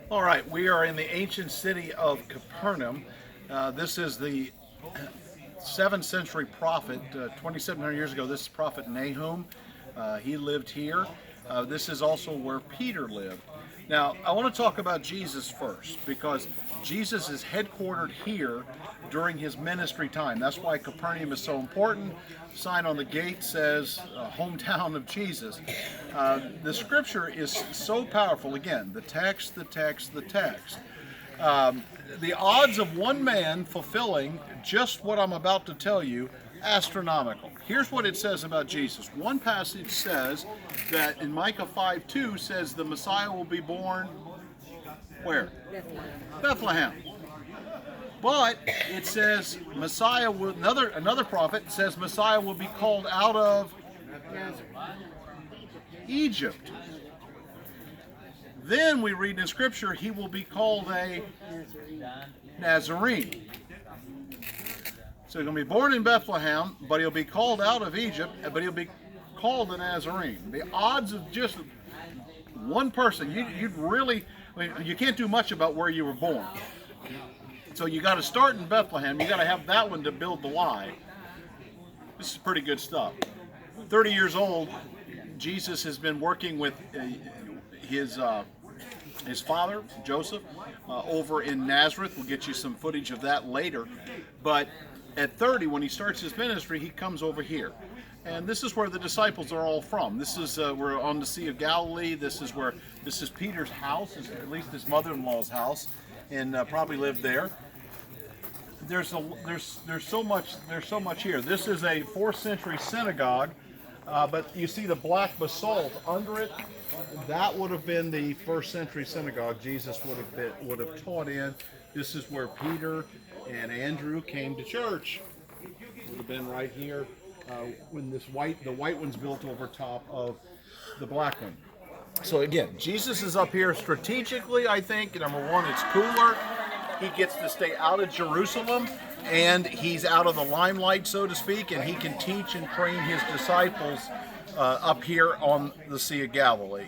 All right, we are in the ancient city of Capernaum. This is the 7th century prophet, 2,700 years ago. This is Prophet Nahum. He lived here. This is also where Peter lived. Now, I want to talk about Jesus first because Jesus is headquartered here during his ministry time. That's why Capernaum is so important. Sign on the gate says hometown of Jesus. The scripture is so powerful. Again, the text, the text, the text. The odds of one man fulfilling just what I'm about to tell you, astronomical. Here's what it says about Jesus. One passage says that in Micah 5:2 says the Messiah will be born where? Bethlehem. But it says Messiah will, another prophet says Messiah will be called out of Egypt. Then we read in Scripture he will be called a Nazarene. So he's going to be born in Bethlehem, but he'll be called out of Egypt, but he'll be called a Nazarene. The odds of just one person, you'd really, you can't do much about where you were born. So you got to start in Bethlehem. You got to have that one to build the lie. This is pretty good stuff. 30 years old, Jesus has been working with his father, Joseph, over in Nazareth. We'll get you some footage of that later. But at 30, when he starts his ministry, he comes over here. And this is where the disciples are all from. This is, we're on the Sea of Galilee. This is Peter's house, at least his mother-in-law's house, and probably lived there. There's so much here. This is a 4th century synagogue, but you see the black basalt under it. That would have been the 1st century synagogue Jesus would have taught in. This is where Peter and Andrew came to church. Would have been right here when the white one's built over top of the black one. So again, Jesus is up here strategically. I think number one, it's cooler. He gets to stay out of Jerusalem, and he's out of the limelight, so to speak, and he can teach and train his disciples up here on the Sea of Galilee.